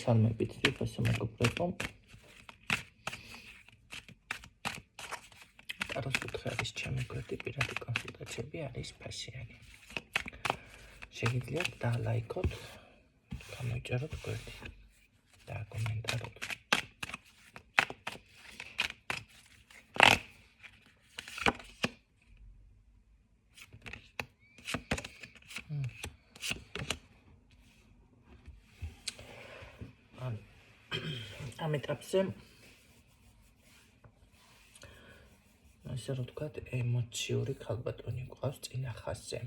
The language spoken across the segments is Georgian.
Salmებით თვითონ მეგობრებო. Კაროს კუთხეების ჩემი გვერდი პირადი კონსულტაციები არის ფასიანი. შეგიძლიათ დალაიქოთ, გამოიწეროთ გვერდი და კომენტაროთ. ამ ეტაპზე ასე რომ ვთქვათ, ემოციური ქალბატონი გვყავს წინა ხაზზე.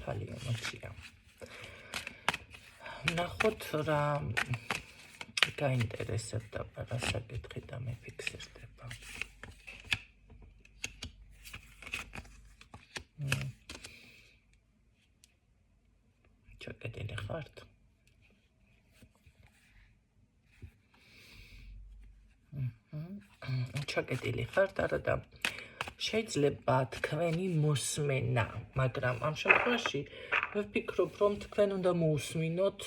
ხალი ემოცია. ნახოთ რა გაინტერესებდა რა საკითხი და მეფიქსირდება. ჩაკეტილი ხართ? ჩაკეტილი ხართ, არა და შეიძლება თქვენი მოსმენა, მაგრამ ამ შემთხვევაში ვფიქრობ, რომ თქვენ უნდა მოусმინოთ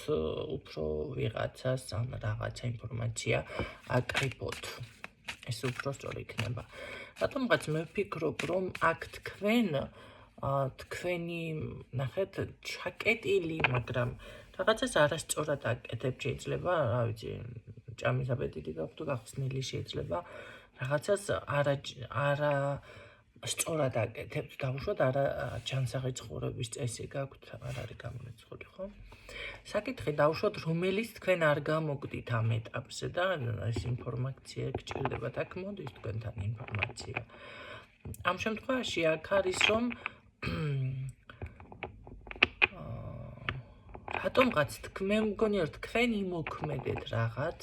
უფრო ვიღაცას ან რაღაცა ინფორმაცია აკრიბოთ. ეს უფრო სწორი იქნება. რატომღაც მე ვფიქრობ, რომ აქ თქვენი ნახეთ ჩაკეტილი, მაგრამ რაღაცას არასწორად აკეთებთ, შეიძლება, რა ვიცი, ჭამის აპეტიტი გაქვთ, გახსნილი შეიძლება რაღაცას არა სწორად აკეთებთ, დაუშვათ არა ჯანსაღი ცხოვრების წესი გაქვთ, არ არის გამორიცხული, ხო? საკითხი დაუშვათ, რომელიც თქვენ არ გამოგდით ამ ეტაპზე და ეს ინფორმაცია გჭირდებათ, აქ მოდის თქვენთან ინფორმაცია. ამ შემთხვევაში აქ არის რომ რატომღაც მე მგონია რომ თქვენ იმოქმედეთ რაღაც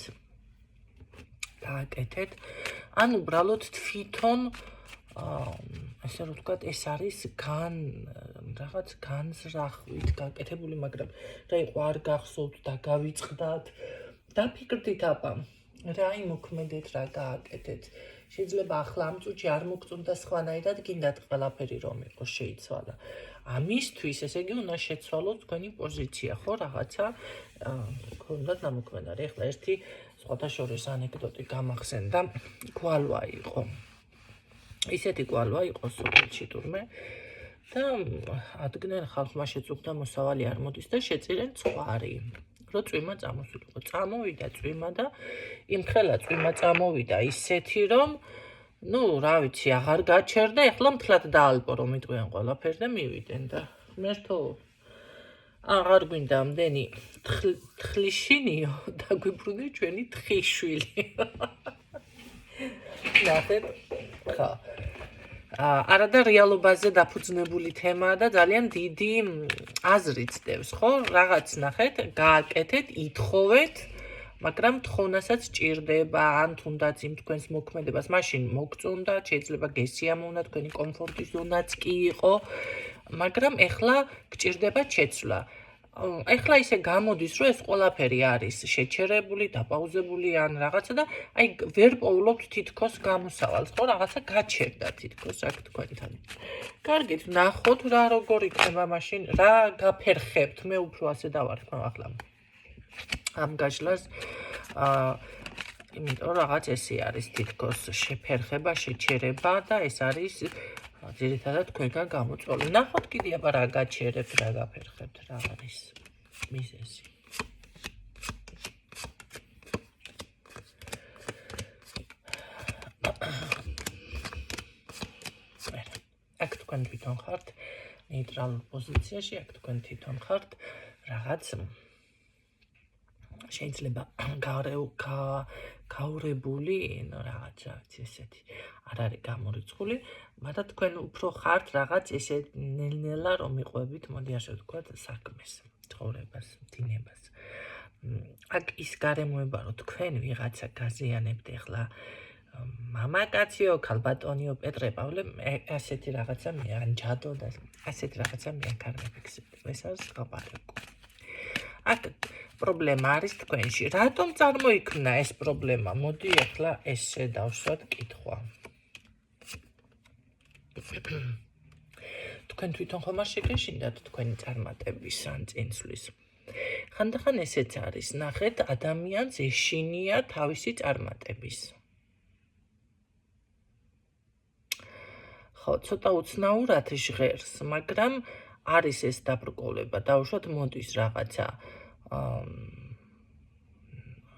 დააკეთეთ, ან უბრალოდ თვითონ ასე რომ ვთქვათ, ეს არის რაღაც განზრახვით გაკეთებული, მაგრამ რა იყო არ გახსოვთ და გავიწყდათ, დაფიქრდით აბა, რა იმოქმედეთ, რა გააკეთეთ. შეიძლება ახლა ამ წუთში არ მოგწონთ და სხვანაირად გინდათ ყველაფერი რომ იყოს შეიცვალა. ამისთვის ესე იგი უნდა შეცვალოთ თქვენი პოზიცია, ხო, რაღაცა გქონდათ ნამოქმედარი. ახლა ერთი სხვათა შორის ანეკდოტი გამახსენდა, გვალვა იყო. ისეთი გვალვა იყო სოფელში თურმე და ადგენენ ხალხმა შეწუხდა მოსავალი არ მოდის და შეწირენ ცხვარი. რო წვიმა წამოსულიყო, წამოვიდა წვიმა და იმხელა წვიმა წამოვიდა ისეთი რომ რა ვიცი, აღარ გაჩერდა, ეხლა მთლად დაალპო რომ იტყვიან ყველაფერი და მივიდნენ და ღმერთო აღარ გვინდა ამდენი თხლიშინიო და გვიბრუნე ჩვენი თხიშვილი. ნახეთ, ხა. არადა რეალობაზე დაფუძნებული თემაა და ძალიან დიდი აზრით დევს, ხო? რაღაც ნახეთ, გააკეთეთ, ითხოვეთ, მაგრამ თხოვნასაც ჭირდება, ან თუნდაც იმ თქვენს მოქმედებას მაშინ მოგწონდათ, შეიძლება გესიამოვნა, თქვენი კომფორტის ზონაც კი იყო, მაგრამ ეხლა გჭირდება შეცვლა. ეხლა ისე გამოდის, რომ ეს ყველაფერი არის შეჩერებული, დაპაუზებული ან რაღაცა და აი ვერ პოულობთ თითქოს გამოსავალს, ხო, რაღაცა გაჩერდა თითქოს აქ თქვენთან. კარგით, ნახოთ რა როგორ იქნება მაშინ, რა გაფერხებთ, მე უფრო ასე დავარქმევ ახლა. ამ გაჟლას იმიტომ რაღაც ესე არის თითქოს შეფერხება, შეჩერება და ეს არის ძირითადად თქვენგან გამოწვეული. ნახოთ კიდე აბა რა გაჩერებთ, რა გაფერხებთ, რა არის მიზეზი. აქ თქვენ თვითონ ხართ ნეიტრალურ პოზიციაში, აქ თქვენ თვითონ ხართ რაღაც შეიძლება გაურებული, რაღაცა ესეთი არ არის გამორიცხული, მაგრამ თქვენ უფრო ხართ რაღაც ესე ნელ-ნელა რომ მიყვებით, მოდი ასე ვთქვათ, საქმეს, ცხოვრებას, დინებას. აქ ის გარემოება, რომ თქვენ ვიღაცა გაზიანებთ ეხლა მამაკაციო, ქალბატონიო, პეტრე, პავლე, ასეთი რაღაცა მე ან ჯადო და ასეთი რაღაცა მე აქ არ მიფიქსირდება. ეს არის ლაპარაკო. აქ პრობლემა არის თქვენში. რატომ წარმოიქმნა ეს პრობლემა? მოდი ახლა ესე დავსვათ კითხვა. თქვენ თვითონ ხომ არ შეგეშინდათ თქვენი წარმატების ან წინსვლის? ხანდახან ესეც არის, ნახეთ, ადამიანს ეშინია თავისი წარმატების. ხო, ცოტა უცნაურად ჟღერს, მაგრამ არის ეს დაბრკოლება, დაუშვათ მოდის რაღაცა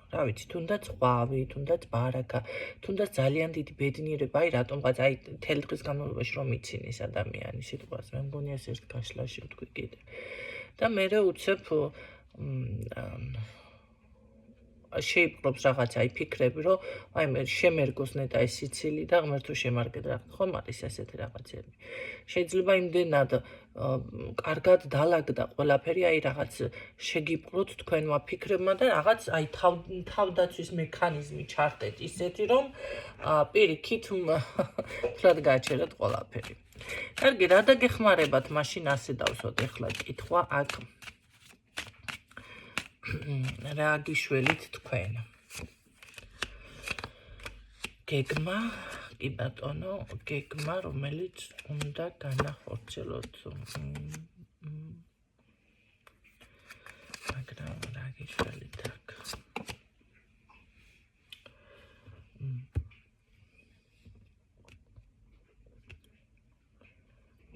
რა ვიცი, თუნდაც ყვავი, თუნდაც ბარაკა, თუნდაც ძალიან დიდი ბედნიერება, აი რატომღაც აი მთელი დღის განმავლობაში რომ ცინის ადამიანი სიტყვას, მე მგონია ეს ერთ გაშლაში ვთქვი კიდე. და მერე უცებ შეიპყრობს რაღაცა აი ფიქრები, რომ აი მე შემერგოს ნეტა ეს სიცილი და ღმერთო შემარგეთ რაღაც, ხომ არის ესეთი რაღაცები. შეიძლება იმდენად კარგად დალაგდა ყველაფერი, აი რაღაც შეგიპყროთ თქვენმა ფიქრებმა და რაღაც აი თავდაცვის მექანიზმი ჩართეთ ისეთი, რომ პირიქით თლად გააჩერეთ ყველაფერი. კარგი, რა დაგეხმარებათ მაშინ ასე დავსვათ ეხლა კითხვა აქ რა გიშველით თქვენ? გეგმა, კი ბატონო, გეგმა, რომელიც უნდა განახორციელოთ. მაგრამ რა გიშველით აქ?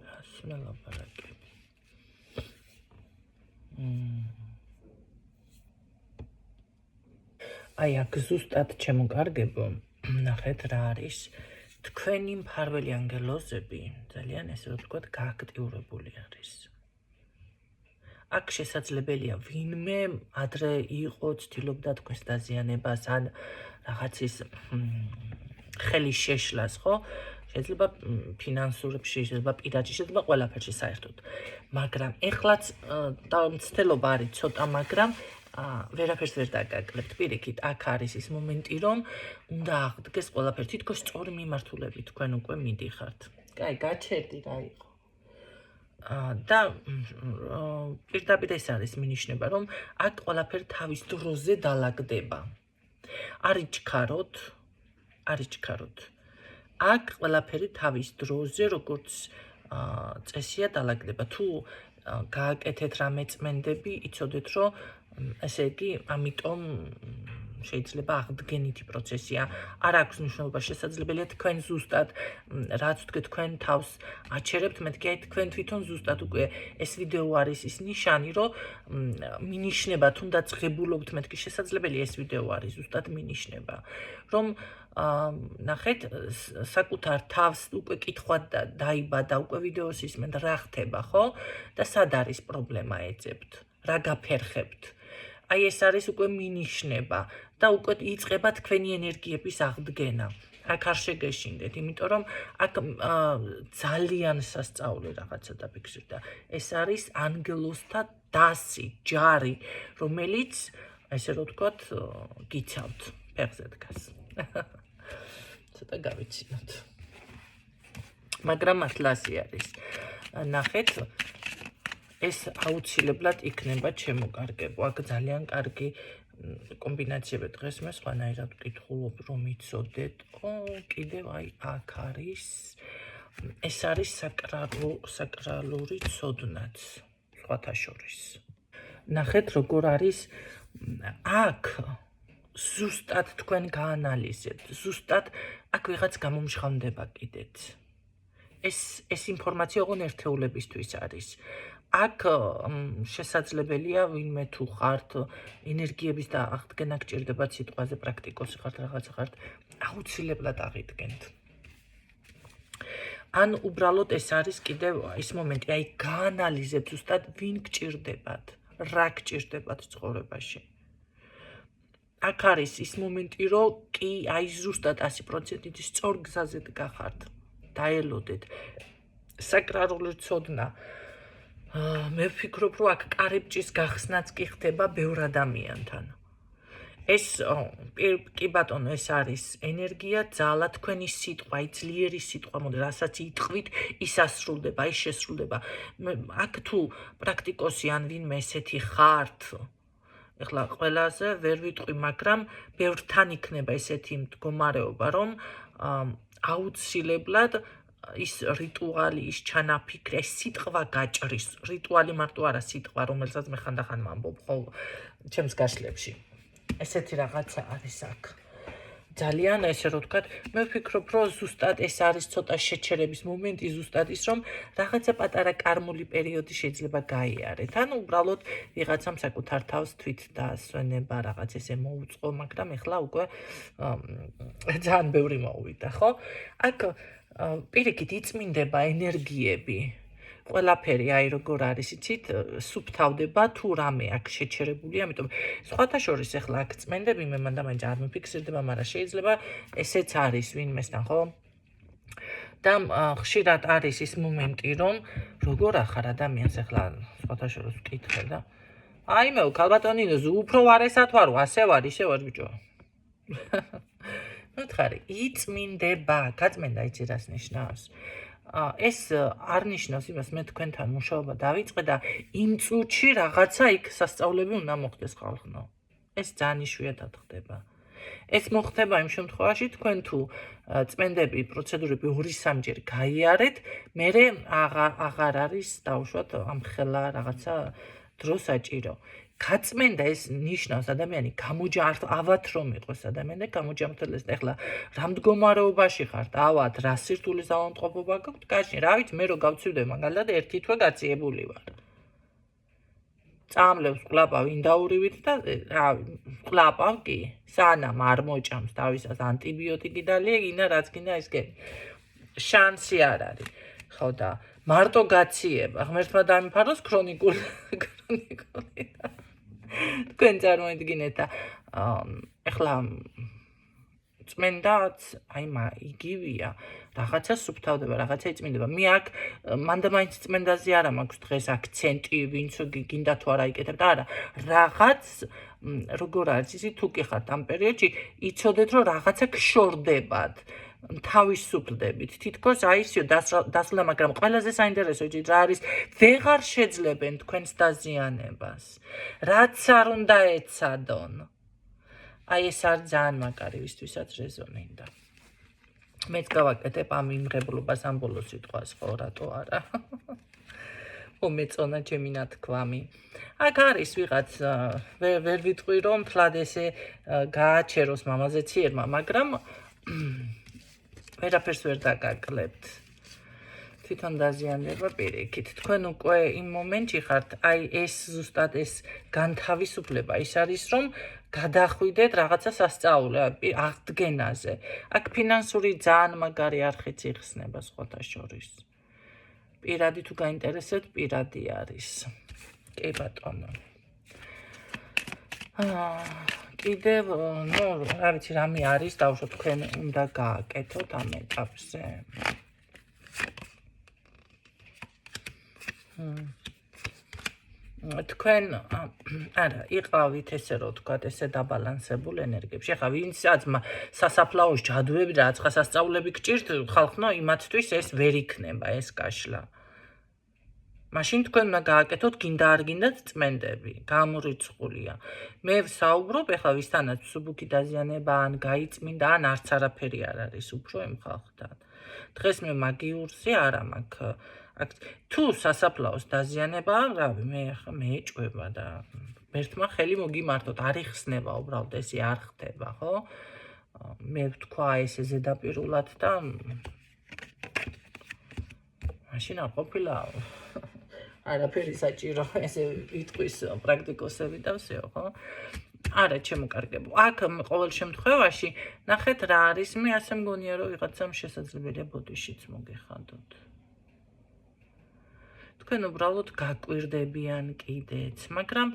რასნა ლაპარაკები? აი აქ ზუსტად ჩემო კარგებო, ნახეთ რა არის, თქვენი მფარველი ანგელოზები ძალიან ესე რომ ვთქვათ გააქტიურებული არის. აქ შესაძლებელია ვინმე ადრე იყო ცდილობდა თქვენს დაზიანებას ან რაღაცის ხელის შეშლას, ხო? შეიძლება ფინანსურებში, შეიძლება პირადში, შეიძლება ყველაფერში საერთოდ. მაგრამ ეხლაც მცდელობა არის ცოტა, მაგრამ ვერაფერს ვერ დაგაკლებთ. პირიქით, აქ არის ის მომენტი, რომ უნდა აღდგეს ყველაფერი, თითქოს სწორი მიმართულებით თქვენ უკვე მიდიხართ. კაი, გაჩერდი რა იყო. და პირდაპირ ეს არის მინიშნება, რომ აქ ყველაფერი თავის დროზე დალაგდება. არ იჩქაროთ. აქ ყველაფერი თავის დროზე, როგორც წესია დალაგდება. თუ გააკეთეთ რამე წმენდები, იცოდეთ, რომ ესე იგი, ამიტომ შეიძლება აღდგენითი პროცესია. არ აქვს მნიშვნელობა, შესაძლებელია თქვენ ზუსტად რაც თქვენ თავს აჩერებთ, მეთქი აი თქვენ თვითონ ზუსტად უკვე ეს ვიდეო არის ის ნიშანი, რომ მინიშნება, თუნდაც ღებულობთ, მეთქი შესაძლებელია ეს ვიდეო არის ზუსტად მინიშნება, რომ ნახეთ, საკუთარ თავს უკვე კითხვა დაიბადა, უკვე ვიდეოს ისმენთ, რა ხდება, ხო? და სად არის პრობლემა ეძებთ, რა გაფერხებთ. აი ეს არის უკვე მინიშნება და უკვე იწყება თქვენი ენერგიების აღდგენა. აქ არ შეგეშინდეთ, იმიტომ რომ აქ ძალიან სასწაული რაღაცა დაფიქსირდა და ეს არის ანგელოზთა დასი, ჯარი, რომელიც ესე რომ ვთქვათ, გიცავთ, ფეხზე დგას. ცოტა გავიცინოთ. მაგრამ მართლა ასე არის. ნახეთ, ეს აუცილებლად იქნება ჩემო კარგებო. აქ ძალიან კარგი კომბინაციები დღეს მე სხვანაირად ვკითხულობ, რომ იცოდეთ. კიდევ აი აქ არის. ეს არის საკრალური ცოდნაც სხვათა შორის. ნახეთ, როგორ არის აქ ზუსტად თქვენ გაანალიზებთ, ზუსტად აქ ვიღაც გამომჟღავნდება კიდეც. ეს ინფორმაცია ოღონ ერთეულებისთვის არის. აქ შესაძლებელია ვინმე თუ ხართ ენერგიების და აღდგენა გჭირდებათ სიტყვაზე პრაქტიკოსი ხართ რაღაცა ხართ აუცილებლად აღიდგენთ. ან უბრალოდ ეს არის კიდევ ის მომენტი, აი გაანალიზებთ ზუსტად ვინ გჭირდებათ, რა გჭირდებათ ცხოვრებაში. აქ არის ის მომენტი, რომ კი აი ზუსტად 100% სწორ გზაზე დგახართ. დაელოდეთ. საკრალური ცოდნა. მე ვფიქრობ, რომ აქ კარიბჭის გახსნაც კი ხდება ბევრ ადამიანთან. ეს კი ბატონო, ეს არის ენერგია, ძალა, თქვენი სიტყვა, ძლიერი სიტყვა, რასაც იტყვით, ის ასრულდება, ის შესრულდება. აქ თუ პრაქტიკოსი ან ვინმე ესეთი ხართ, ეხლა ყველაზე ვერ ვიტყვი, მაგრამ ბევრთან იქნება ესეთი მდგომარეობა, რომ აუცილებლად ის რიტუალი, ის ჩანაფიქრი, ეს სიტყვა გაჭრის. რიტუალი მარტო არა სიტყვა, რომელსაც მე ხანდახან ვამბობ ხო ჩემს გაშლებში. ესეთი რაღაცა არის აქ. ძალიან ესე რომ ვთქვათ, მე ვფიქრობ, რომ ზუსტად ეს არის ცოტა შეჩერების მომენტი, ზუსტად ის, რომ რაღაცა პატარა კარმული პერიოდი შეიძლება გაიარეთ. ანუ უბრალოდ ვიღაცამ საკუთარ თავს თვით დასვენება რაღაც ესე მოუწყო, მაგრამ ეხლა უკვე ძალიან ბევრი მოუვიდა, ხო? აქ პირიქით იწმინდება ენერგიები. ყველაფერი აი როგორ არის იცით სუფთავდება თუ რამე აქ შეჩერებული ამიტომ სხვათა შორის ახლა აქ წმენდები მე მანდ ამაინც არ მიფიქსირდება მაგრამ შეიძლება ესეც არის ვინმესთან ხო და ხშირად არის ის მომენტი რომ როგორ ახარ ადამიანს ახლა სხვათა შორის ვკითხე და აი მე ქალბატონინო უფრო ვარესად ვარო ასე ვარ ისე ვარ ბიჭო ну თხარი იწმინდება გაწმენდა იცი რას ნიშნავს ეს არ ნიშნავს იმას მე თქვენთან მუშაობა დავიწყე და იმ წუთში რაღაცა იქ სასწაულები უნდა მოხდეს ხალხნო ეს ძალიან იშვიათად ხდება ეს მოხდება იმ შემთხვევაში თქვენ თუ წმენდები პროცედურები 2-3 ჯერ გაიარეთ მე აღარ არის დაუშვათ ამ ხელა რაღაცა დრო საჭირო გაწმენდა ეს ნიშნავს ადამიანი ავად რომ იყოს ადამიანი გამოჯამრთელდეს და ახლა რა მდგომარეობაში ხართ ავად რა სირთულის ავადმყოფობა გაქვთ კაჟი რა ვიცი მე რო გავცივდე მაგალითად ერთი თვე გაციებული ვარ წამლებს ყლაპავ ინდაურივით და ყლაპავ კი სანამ არ მოჭამს თავისას ანტიბიოტიკი და ლეგინა რაც გინდა ეს კი შანსი არ არის ხო და მარტო გაციება ღმერთმა დამიფაროს ქრონიკული თქვენ წარმოიდგინეთ და ეხლა წმენდაც აი იგივეა რაღაცა სუფთავდება რაღაცა იწმინდება მე აქ მანდა მაინც წმენდაზე არა მაქვს დღეს აქცენტი ვინც გინდა თუ არა იკეთებ და არა რაღაც როგორ არის ისი თუ კი ხართ ამ პერიოდში იცოდეთ რომ რაღაცა გშორდებათ თავისუფლდებით თითქოს აი ისო დასლა მაგრამ ყველაზე საინტერესო იცით რა არის ვეღარ შეძლებენ თქვენს დაზიანებას რაც არ უნდა ეცადონ აი ეს არის ძალიან მაგარი ვისთვისაც რეზონინდა მეც გავაკეთებ ამ იმღებლობას ამ ბოლო სიტყვას ხო რატო არა მომეწონა ჩემი ნათქვამი აქ არის ვიღაც ვერ ვიტყვი რომ თლად ესე გააჩეროს მამაზე ციერმა მაგრამ ვერაფერს ვერ დაგაკლებთ თვითონ დაზიანდება პირიქით თქვენ უკვე იმ მომენტში ხართ აი ეს ზუსტად ეს განთავისუფლება ის არის რომ გადახვიდეთ რაღაცა სასწაული აღდგენაზე აქ ფინანსური ძალიან მაგარი არხიც იხსნება სხვათა შორის პირადი თუ გაინტერესებთ პირადი არის კი ბატონო კიდევ ნუ რა ვიცი რამე არის დავუშვათ თქვენ უნდა გააკეთოთ ამ ეტაპზე თქვენ არა იყავით ესე რომ თქვათ ესე დაბალანსებულ ენერგიებში ახლა ვინცაც სასაფლაოს ჯადოები და რაცხა სასწაულები გჭირთ ხალხნო იმათთვის ეს ვერ იქნება ეს გაშლა მაშინ თქვენ უნდა გააკეთოთ გინდა არ გინდათ წმენდები გამორიცხულია მე ვსაუბრობ ახლა ვისთანაც სუბუქი დაზიანება ან გაიწმინდა ან არც არაფერი არ არის უფრო იმ ხალხთან დღეს მე მაგიურზე არა მაქვს თუ სასაფლაოს დაზიანება რავი მე ახლა მეეჭვება და ერთმა ხელი მოგიმართოთ არ იხსნება უბრალოდ ესე არ ხდება ხო მე ვთქვა ესე ზედაპირულად და მაშინ არ ყოფილა არაფერი საჭირო ესე ვიტყვის პრაქტიკოსები და всё ხო არა ჩემოკარგებო აქ ყოველ შემთხვევაში ნახეთ რა არის მე ასე მგონია რომ ვიღაცამ შესაძლებელია ბოდიშიც მოგეხადოთ თქვენ უბრალოდ გაკვირდებიან კიდეც მაგრამ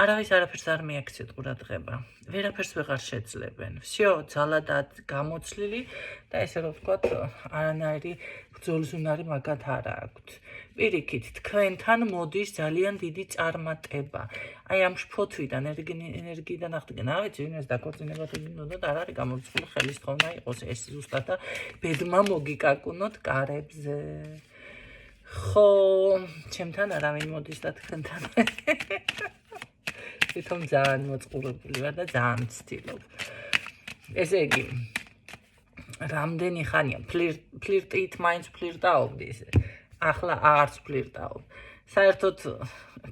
არავის არაფერს არ მიაქციეთ ყურადღება ვერაფერს ვეღარ შეძლებენ всё ძალადად გამოცლილი და ესე რომ ვთქვათ არანაირი ბრძოლზუნარი მაგათ არ აქვთ პირიქით თქვენთან მოდის ძალიან დიდი წარმატება აი ამ შფოთვიდან ენერგიიდან აღდგენა რა ვიცი ვინმეს დაქორწინება თუ გინდოდა და არ არის გამორიცხული ხელის თხოვნა იყოს ეს ზუსტად და ბედმა მოგიკაკუნოთ კარებზე ხო ჩემთან არავინ მოდის და თქვენთან თვითონ ძალიან მოწყურებული ვარ და ძალიან ვცდილობ ესე იგი რამდენი ხანია ფლირტით მაინც ფლირტაობდი ისე ახლა არც ფლირტაობ საერთოდ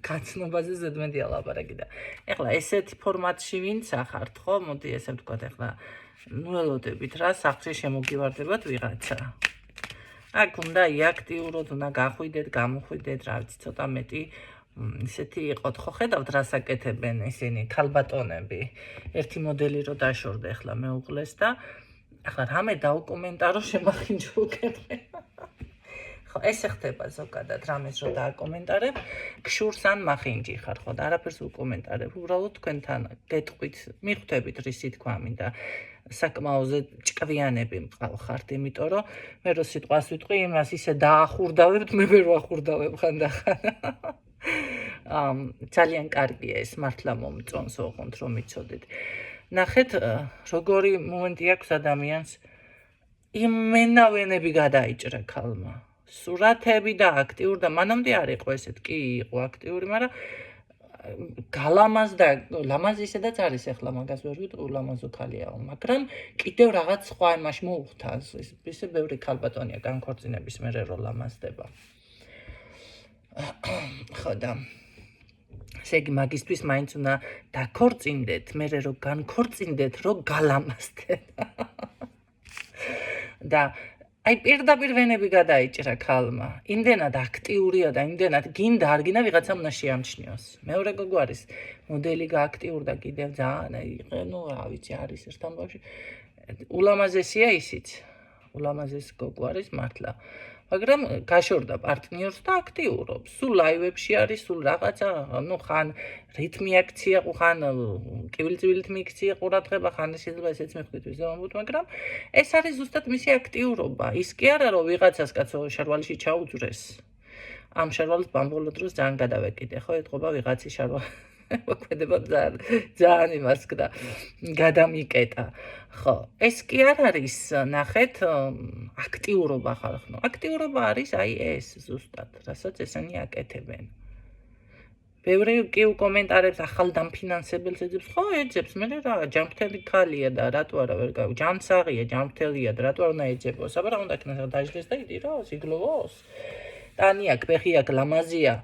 კაცნობაზე ზედმეტია ლაპარაკი და ეხლა ესეთი ფორმატში ვინც ახართ ხო მოდი ესე ვთქვათ ეხლა ველოდებით რა სახლში შემოგივარდებათ ვიღაცა აქ უნდა აქტიურად უნდა გახვიდეთ გამოხვიდეთ რა ვიცი ცოტა მეტი ისეთი იყოთ ხო ხედავთ რას აკეთებენ ისინი ქალბატონები ერთი მოდელი რო დაშორდა ეხლა მეუღლეს და ახლა რამე დაუკომენტარო შემახინჯო უკეთე ხო ესე ხდება ზოგადად რამეს რო დააკომენტარებ გშურს ან მახინჯი ხარ ხო და არაფერს უკომენტარებ უბრალოდ თქვენთან გეტყვით მიხვდებით რისი თქვა მინდა საკმაოზე ჭკვიანები მყავხართ იმიტომ რომ მე რო სიტყვას ვიტყვი იმას ისე დაახურდავებთ მე ვერ ვახურდავებ ხანდახან ძალიან კარგია ეს მართლა მომწონს ოღონდ რომ იცოდეთ ნახეთ როგორი მომენტი აქვს ადამიანს იმენავენები გადაიჭრა ქალმა სურათები და აქტიური და მანამდე არ იყო ესეთ კი იყო აქტიური მაგრამ გალამაზ და ლამაზი ისედაც არის ახლა მაგას ვერ ვიტყვი ლამაზო ქალიაო მაგრამ კიდევ რაღაც სხვა იმაში მოუხდა ისე ბევრი ქალბატონია განქორწინების მერე რომ ლამაზდება ხო და ესე იგი მაგისთვის მაინც უნდა დაქორწინდეთ მერე რომ განქორწინდეთ რომ გალამაზდეთ და აი პირდაპირ ვენები გადაიჭრა ქალმა იმდენად აქტიურია და იმდენად გინდა არ გინდა ვიღაცა უნდა შეამჩნიოს მეორე გოგო არის მოდელი გააქტიურდა კიდევ ძალიან ნუ რა ვიცი არის ერთ ამბავში ულამაზესია ისიც ულამაზესი გოგო არის მართლა მაგრამ გაშორდა პარტნიორს და აქტიურობს სულ ლაივებში არის სულ რაღაცა ნუ ხან რითმი აქცია ხან კივილწვილით მიქცია ყურადღება ხან შეიძლება ესეც მეხვდით ვიზა ვამბობთ მაგრამ ეს არის ზუსტად მისი აქტიურობა ის კი არა რომ ვიღაცას კაცო შარვალში ჩაუძვრეს ამ შარვალს ბამბოლო დროს ძალიან გადავეკიდე ხო ეთყობა ვიღაცი შარვალი მოქმედება ძალიან იმას და გადამიკეტა ხო ეს კი არ არის ნახეთ აქტიურობა ხალხო აქტიურობა არის აი ეს ზუსტად რასაც ესენი აკეთებენ ბევრი კი უკომენტარებს ახალ დამფინანსებელს ეძებს ხო ეძებს მე რა ჯანმრთელი ქალია და რატო არა ვერ გავი ჯანმსაღია ჯანმრთელია და რატო არ უნდა ეძებოს აბა რა უნდა იქნას დაждდეს და იდი რა სიგლოვოს ტანი აქ ფეხი აქ ლამაზია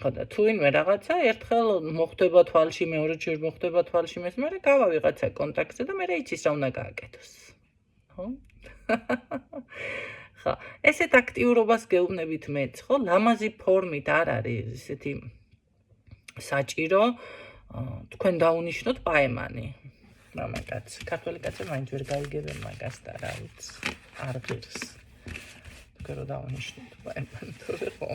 ხო და თუ ინვე რაღაცა ერთხელ მოხდება თვალში მეორე ჯერ მოხდება თვალში მესმე გავა ვიღაცა კონტაქტზე და მე იცის რა უნდა გააკეთოს ხო ხო ესეთ აქტიურობას გეუბნებით მეც ხო ლამაზი ფორმით არ არის ესეთი საჭირო თქვენ დაუნიშნოთ პაემანი მამაკაც ქართველი კაცი მაინც ვერ გაიგებენ მაგას და რა ვიცი არ ღირს თქვენ რა დაუნიშნოთ პაემანი თორე ხო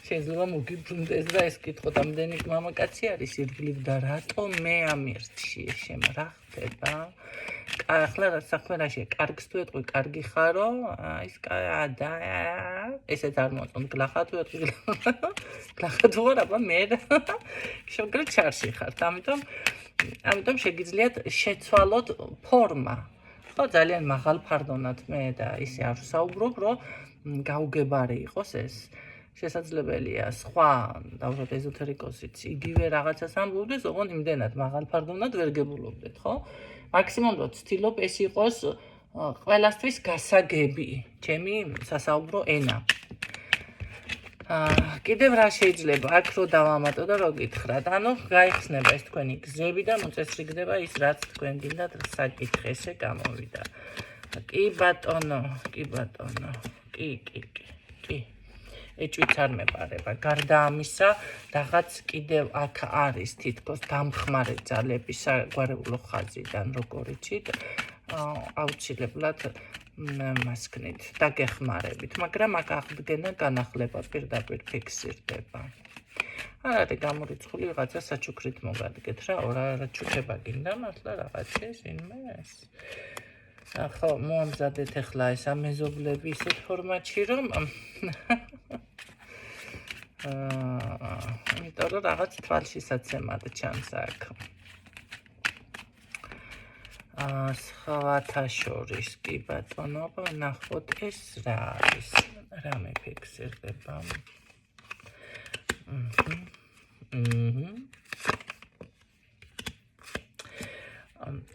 შეიძლება მოგიბრუნდეს და ეს კითხოთ ამდენი მამაკაცი არის ირგვლივ და რატო მე ამირჩი შემ რა ხდება ახლა საქმეში კარგს თუ ეტყვი კარგი ხარო ის და ესეც არ მოწონს გლახა თუ ეტყვი გლახა თუ არა მე შეგრეთ ჩარში ხართ ამიტომ შეგიძლიათ შეცვალოთ ფორმა ხო ძალიან მაღალ ფარდონად მე და ისე არ ვსაუბრობ რომ გაუგებარი იყოს ეს შესაძლებელია სხვა დავუშვათ ეზოთერიკოსიც იგივე რაღაცას ამბობდეს ოღონდ იმდენად მაღალ ფარდონად ვერ გებულობდეთ ხო მაქსიმუმად ვცდილობ ეს იყოს ყველასთვის გასაგები ჩემი სასაუბრო ენა კიდევ რა შეიძლება აქ რო დავამატო და რო გითხრათ ანუ გაიხსნება ეს თქვენი გზები და მოწესრიგდება ის რაც თქვენ გინდათ საკითხი ესე გამოვიდა კი ბატონო კი ეჭვიც არ მეპარება გარდა ამისა რაღაც კიდევ აქ არის თითქოს დამხმარე ძალების საგვარეულო ხაზიდან როგორ იცით აუცილებლად მასკნით დაგეხმარებით მაგრამ აქ აღდგენა განახლება პირდაპირ ფიქსირდება არ არის გამორიცხული ვიღაცა საჩუქრით მოგადგეთ რა რა ჩუქება გინდა მართლა რაღაცის ინმეს ხო მომზადეთ ახლა ეს ამეზობლები ისეთ ფორმატში რომ იმიტომ რომ რაღაც თვალშისაცემად ჩანს აქ სხვათა შორის კი ბატონო ნახოთ ეს რა არის რა მეფიქსირდება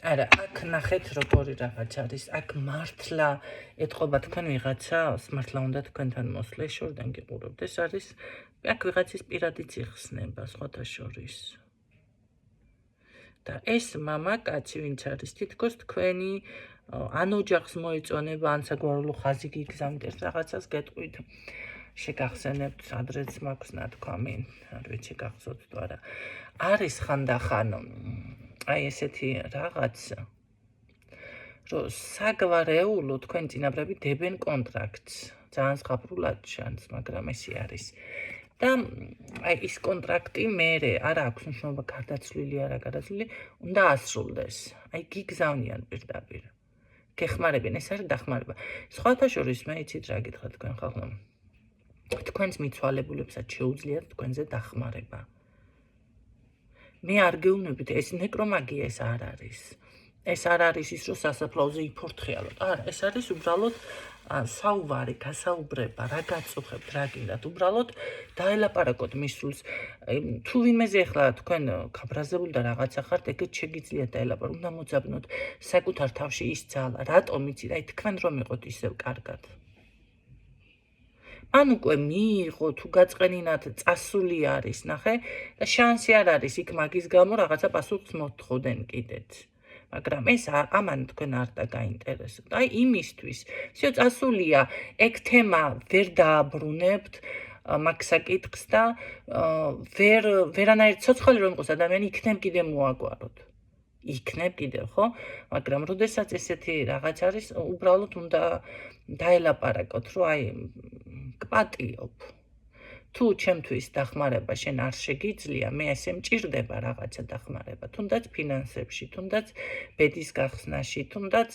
არა, აქ ნახეთ როგორი რაღაც არის. აქ მართლა ეთყობა თქვენ ვიღაცას, მართლა უნდა თქვენთან მოსვლეს, შორიდან გიყურებთ. ეს არის აქ ვიღაცის პირადი ციხსნება, სხვათა შორის. და ეს მამაკაცი, ვინც არის თითქოს თქვენი ან ოჯახს მოეწონება, ან საგვარეულო ხაზი გიგზავნით, ერთ რაღაცას გეტყვით. შეგახსენებთ, ადრეც მაქვს ნათქვამი, არ ვიცი გახსოვთ თუ არა. არის ხანდახან აი ესეთი რაღაც, რომ საგვარეულო თქვენ წინაპრები დებენ კონტრაქტს. ძალიან ზღაპრულად ჩანს, მაგრამ ესე არის. და აი ის კონტრაქტი მერე არ აქვს მნიშვნელობა გარდაცვლილი არა გარდაცვლილი, უნდა ასრულდეს. აი გიგზავნიან პირდაპირ. გეხმარებიან, ეს არის დახმარება. სხვათა შორის მე იცით რა გითხრათ თქვენ ხალხო. თქვენს მიცვალებულებსაც შეუძლიათ თქვენზე დახმარება. მე არ გეუბნებით, ეს ნეკრომაგია ეს არ არის. ეს არ არის ის, რომ სასაფლაოზე იფორთხიალოთ. არა, ეს არის უბრალოდ საუბარი, გასაუბრება, რა გაწუხებთ, რა გინდათ. უბრალოდ დაელაპარაკოთ მის სულს. თუ ვინმეზე ახლა თქვენ გაბრაზებული და რაღაცა ხართ, ეგეც შეგიძლიათ დაელაპარაკოთ. უნდა მოძაბნოთ საკუთარ თავში ის ძალა, რატომ იცით, აი თქვენ რომ იყოთ ისევ კარგად. ან უკვე მიიღო, თუ გაწყენინათ, წასული არის, ნახე, და შანსი არ არის იქ მაგის გამო რაღაცა პასუხს მოთხოვდნენ კიდეც. მაგრამ ეს ამან თქვენ არ დაგაინტერესებთ. აი იმისთვის, всё წასულია, ეგ თემა ვერ დააბრუნებთ მაგ საკითხს და ვერანაირ ცოცხალი რომ იყოს ადამიანი იქნებ კიდე მოაგვაროთ. იქნებ კიდევ, ხო? მაგრამ როდესაც ესეთი რაღაც არის, უბრალოდ უნდა დაელაპარაკოთ, რომ აი გპატიობ. თუ ჩემთვის დახმარება შენ არ შეგიძლია, მე ესე მჭირდება რაღაცა დახმარება, თუნდაც ფინანსებში, თუნდაც ბედის გახსნაში, თუნდაც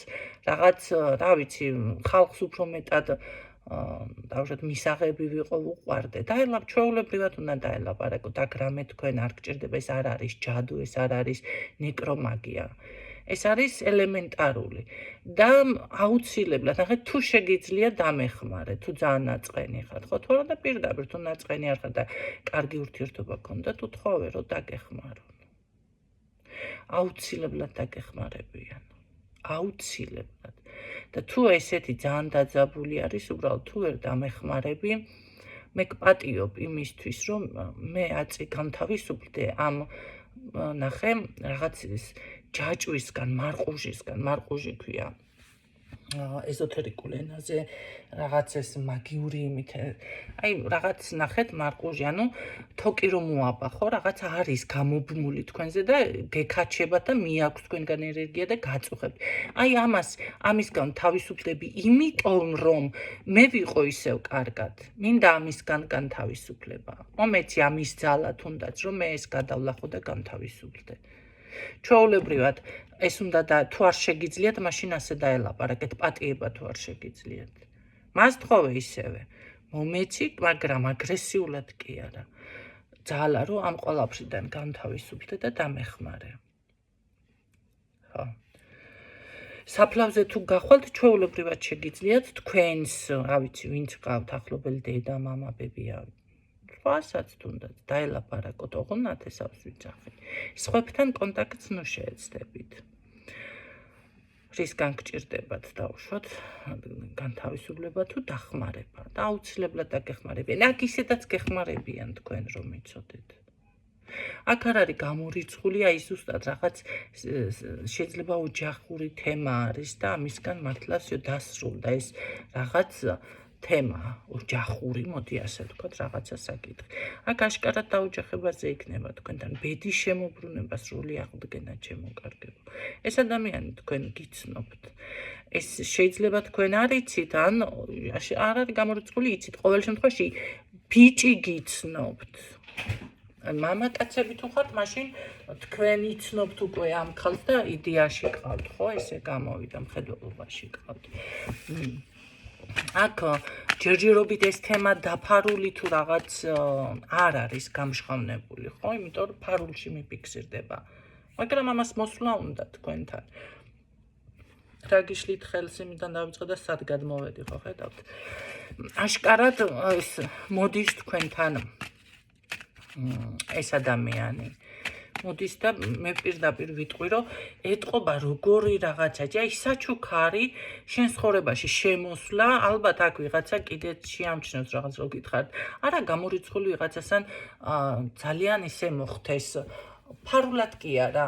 რაღაც, რა ვიცი, ხალხს უფრო მეტად დავუშვათ მისაღები ვიყო უყვარდე. ჩვეულებრივად უნდა დაელაპარაკოთ, აქ რამე თქვენ არ გჭირდება, ეს არ არის ჯადუ, ეს არ არის ნეკრომაგია. ეს არის ელემენტარული და აუცილებლად, ნახეთ, თუ შეგიძლია დამეხმარე, თუ ძალიან ნაწყენი ხართ, ხო, თუ არა და პირდაპირ თუ ნაწყენი არ ხართ და კარგი ურთიერთობა გქონდათ, უთხოვე რომ დაგეხმარონ. აუცილებლად დაგეხმარებიან. აუცილებლად. და თუ ესეთი ძალიან დაძაბული არის, უბრალოდ თუ ვერ დამეხმარები, მე გპატიობ იმისთვის, რომ მე აწი გამთავისუფლდე ამ ნახე რაღაც ის ჯაჭვისგან, მარყუჟისგან, მარყუჟი ქვია ეზოთერიკულ ენაზე, რაღაც ეს მაგიური იმით, აი რაღაც ნახეთ მარყუჟი, ანუ თოკი რომ მოაბა, ხო, რაღაც არის გამობმული თქვენზე და გეკაჩებათ და მიაქვს თქვენგან ენერგია და გაწუხებთ. აი ამისგან თავისუფლდები, იმიტომ რომ მე ვიყო ისევ კარგად, მინდა ამისგან განთავისუფლება. მომეცი ამის ძალა თუნდაც, რომ მე ეს გადავლახო და გამთავისუფლდე. ჩვეულებრივად ეს უნდა და თუ არ შეგიძლიათ, მაშინ ასე დაელაპარაკეთ, პატიება თუ არ შეგიძლიათ. მას თხოვე ისევე. მომეცი, მაგრამ აგრესიულად კი არა. ძალა რომ ამ ყველაფრიდან განთავისუფლდე და დამეხმარე. ხო. საფლავზე თუ გახვალთ, ჩვეულებრივად შეგიძლიათ თქვენს, რა ვიცი, ვინც გყავთ ახლობელი დედა, მამა, ბებია, სხვასაც თუნდაც დაელაპარაკოთ, ოღონდ ესავს ვიძახი. სხვებთან კონტაქტს ნუ შეეცდებით. რისგან გჭირდებათ დავუშვათ, განთავისუფლება თუ დახმარება და აუცილებლად დაგეხმარებიან. აქ ისედაც გეხმარებიან თქვენ რომ იცოდეთ. აქ არ არის გამორიცხული, აი ზუსტად რაღაც შეიძლება ოჯახური თემა არის და ამისგან მართლა всё დასრულდა ეს რაღაც თემა, ოჯახური, მოდი ასე ვთქვათ, რაღაცა საკითხი. აქ აშკარად დაოჯახებაზე იქნება თქვენთან ბედის შემოbrunება, სრული აღდგენა ჩემოკარგებო. ეს ადამიანი თქვენ გიცნობთ. ეს შეიძლება თქვენ არ იცით, ან არ არის გამორიცხული, იცით, ყოველ შემთხვევაში ბიჭი გიცნობთ. მამაკაცები თუ ხართ, მაშინ თქვენ იცნობთ უკვე ამ ხალხს და იდეაში ყავთ, ხო, ესე გამოვიდა, მხედველობაში ყავთ. აქ ჯერჯერობით ეს თემა დაფარული თუ რაღაც არ არის გამშხავნებული, ხო? იმიტომ რომ ფარულში მიფიქსირდება. მაგრამ ამას მოსვლა უნდა თქვენთან. რა გიშლით ხელს იმიდან დავიწყე და სად გადმოვედი, ხო ხედავთ? აშკარად ეს მოდის თქვენთან ეს ადამიანი. მოდის და მე პირდაპირ ვიტყვი, რომ ეტყობა როგორი რაღაცაჯი, აი საჩუქარი შენ ცხოვრებაში შემოსვლა, ალბათ აქ ვიღაცა კიდე შეამჩნევს რაღაც რო გითხართ. არა, გამორიცხული ვიღაცასთან ძალიან ისე მოხდეს. ფარულად კი არა.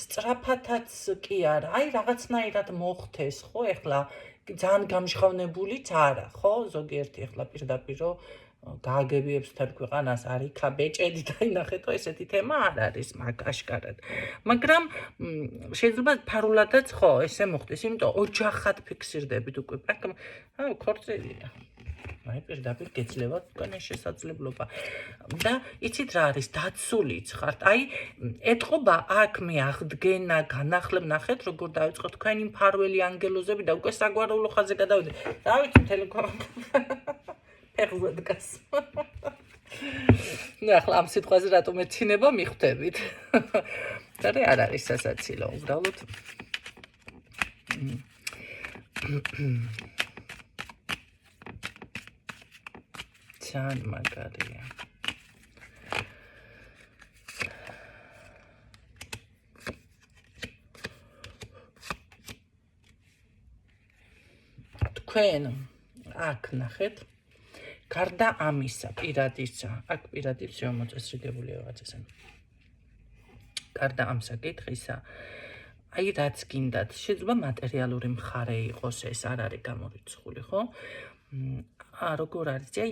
სწრაფათაც კი არა. აი რაღაცნაირად მოხდეს, ხო, ეხლა ძალიან გამჟღავნებულიც არა, ხო? ზოგიერთი ეხლა პირდაპირ რომ გააგებიებს თელ ქვეყანას არიქა ბეჭედი და ინახეთო ესეთი თემა არ არის მაგ აშკარად. მაგრამ შეიძლება ფარულადაც ხო ესე მოხდეს, იმიტომ ოჯახად ფიქსირდებით უკვე. ქორწილია. აი პირდაპირ გეძლევა თქვენ ეს შესაძლებლობა. და იცით რა არის, დაცულიც ხართ. აი ეტყობა აქ მე აღდგენა, განახლებ, ნახეთ როგორ დავიწყოთ თქვენი მფარველი ანგელოზები და უკვე საგვარეულო ხაზზე გადავიდეთ. რა ვიცი თელეკომ ფეხზე დგას. ნუ ახლა ამ სიტყვაზე რატომ ეცინება მიხვდებით. და არ არის სასაცილო, უბრალოდ ძალიან მაგარია. თქვენ აქ ნახეთ გარდა ამისა პირადისა, აქ პირადიც შემოწესრიგებული რაღაცა. გარდა ამ საკითხისა, აი რაც გინდათ, შეიძლება მატერიალური მხარე იყოს, ეს არ არის გამორიცხული, ხო? როგორ არის, აი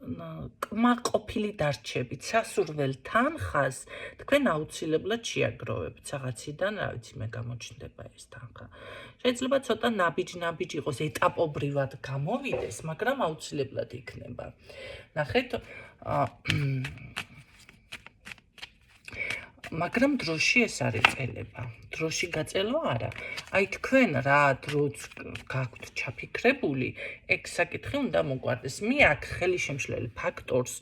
კმაყოფილი დარჩებით სასურველთან ხაზ, თქვენ აუცილებლად შეაგროვებთ რაღაციდან, რა ვიცი, მე გამოჩნდება ეს თანხა. შეიძლება ცოტა ნაბიჯ იყოს, ეტაპობრივად გამოვიდეს, მაგრამ აუცილებლად იქნება. ნახეთ, მაგრამ დროში ეს არის წელება. დროში გაწელვა არა. აი თქვენ რა დროც გაქვთ ჩაფიქრებული, ეგ საკითხი უნდა მოგვარდეს. მე აქ ხელისშემშლელი ფაქტორს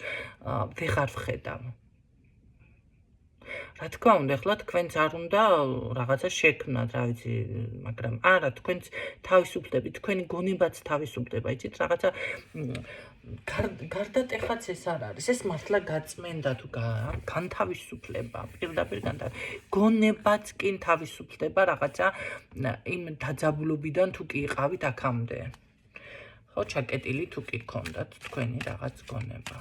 ვეღარ ვხედავ. რა თქმა უნდა, ახლა თქვენც არ უნდა რაღაცა შექმნათ, რა ვიცი, მაგრამ არა, თქვენც თავისუფლდებით, თქვენი გონებაც თავისუფლდება, იცით, რაღაცა გარდატეხაც ეს არ არის, ეს მართლა გაწმენდა თუ განთავისუფლება, პირდაპირ გონებაც კი თავისუფლდება რაღაცა იმ დაძაბულობიდან თუ კი იყავით აქამდე. ხო, ჩაკეტილი თუ კი გქონდათ თქვენი რაღაც გონება.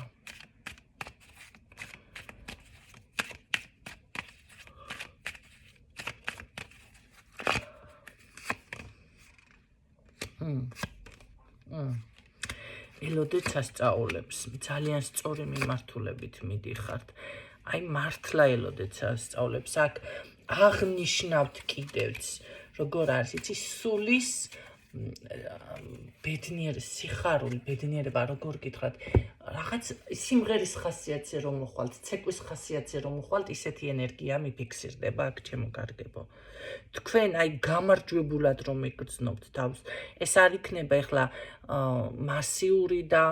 ელოდეთ სასწაულებს, ძალიან სწორი მიმართულებით მიდიხართ. აი მართლა ელოდეთ სასწაულებს, აქ აღნიშნავთ კიდევც, როგორ არის, იცი, სულის ბედნიერი სიხარული, ბედნიერება, როგორ გითხრათ, რაღაც სიმღერის ხასიათზე რომ მოხვალთ, ცეკვის ხასიათზე რომ მოხვალთ, ისეთი ენერგია მიფიქსირდება აქ ჩემო კარგებო. თქვენ აი გამარჯვებულად რომ იგრძნობთ თავს, ეს არ იქნება ეხლა მასიური და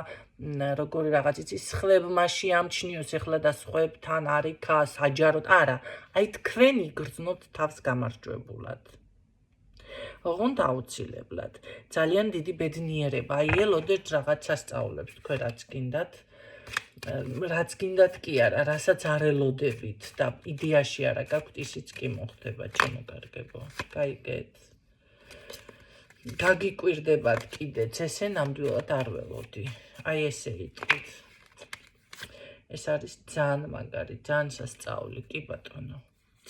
როგორი რაღაც იცი, სხვებმა შეამჩნიოს ეხლა და სხვებთან არიქა საჯაროდ, არა, აი თქვენ იგრძნობთ თავს გამარჯვებულად. ოღონდ აუცილებლად, ძალიან დიდი ბედნიერება, აი ელოდეთ რაღაც სასწაულებს, თქვენ რაც გინდათ კი არა, რასაც არ ელოდებით და იდეაში არა გაქვთ, ისიც კი მოხდება, ჩემო კარგებო. გაიგეთ. გაგიკვირდებათ კიდეც, ესე ნამდვილად არ ველოდი. აი ესე იტყვით. ეს არის ძალიან მაგარი, ძალიან სასწაული, კი ბატონო,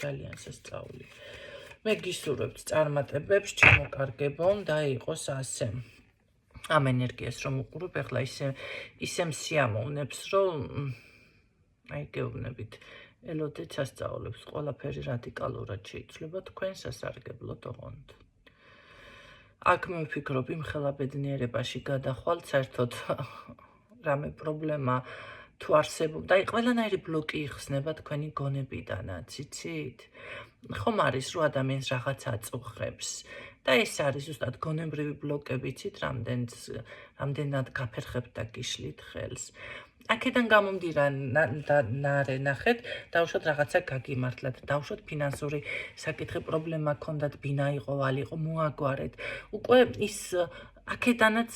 ძალიან სასწაული. მე გისურვებთ წარმატებებს, ჩემო კარგებო, და იყოს ასე. ამ ენერგიას რომ უყურებ, ეხლა ისე მსიამოვნებს, რომ აი გეუბნებით, ელოდეთ სასწაულებს, ყველაფერი რადიკალურად შეიცვლება თქვენ სასარგებლოდ ოღონდ. აქ მე ვფიქრობ, იმ ხელა ბედნიერებაში გადახვალთ, საერთოდ რამე პრობლემა თუ არსებობდა, აი ყველანაირი ბლოკი იხსნება თქვენი გონებიდანაც, იცით? ხომ არის, რომ ადამიანს რაღაც აწუხებს და ეს არის ზუსტად გონებრივი ბლოკები, იცით, რამდენად გაფერხებთ და გიშლით ხელს. აქედან გამომდინარე, ნახეთ, დავუშვათ რაღაცა გაგიმართლათ, დავუშვათ ფინანსური საკითხი პრობლემა გქონდათ, ბინა იყო, ვალი იყო, მოაგვარეთ. უკვე ის აქედანაც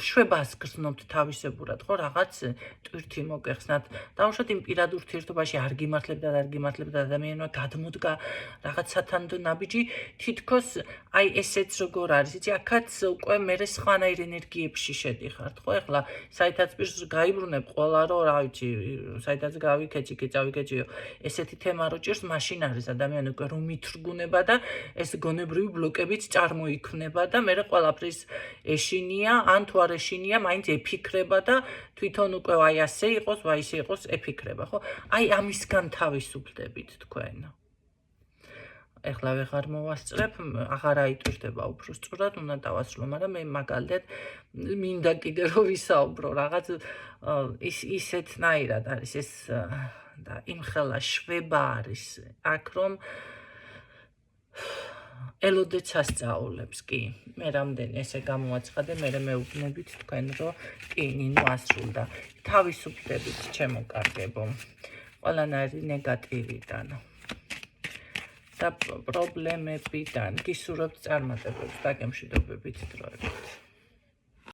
შვებას გრძნობთ თავისებურად, ხო, რაღაც ტვირთი მოგეხსნათ. დაუშვათ იმ პირად ურთიერთობაში არ გიმართლებდა ადამიანმა გადმოდგა რაღაც სათანდო ნაბიჯი, თითქოს აი ესეც როგორ არის, იცი, აქაც უკვე მერე სხვანაირ ენერგიებში შედიხართ, ხო, ეხლა საითაც პირს გაიბრუნებ ყველა რომ რა ვიცი, საითაც გავიქეჭი, წავიქეჭიო, ესეთი თემა რო ჭირს, მაშინ არის ადამიანი უკვე რომ მithრგუნება და ეს გონებრივი ბლოკებიც წარმოიქმნება და მერე ყველაფრის ეშინია, ან თუ არ ეშინია, მაინც ეფიქრება და თვითონ უკვე აი ასე იყოს, ვაი ისე იყოს, ეფიქრება, ხო? აი ამისგან თავისუფლდებით თქვენ. ეხლა ვეღარ მოვასწრებ, აღარ აიტვირთება უფრო სწორად, უნდა დავასრულო, მაგრამ მე მაგალითად მინდა კიდე რომ ვისაუბრო, რაღაც ისეთნაირად არის ეს და იმხელა შვება არის აქ რომ ელოდეც ასწავლებს, კი. მე რამდენი ესე გამოაცხადე, მე მეუბნებით თქვენ, რომ კი, ნინო ასრულდა. თავისუფლდებით, ჩემო კარგებო. ყველანაირი ნეგატივიდან და პრობლემებიდან გისურვებთ წარმატებებს და გემშვიდობებით დროებით.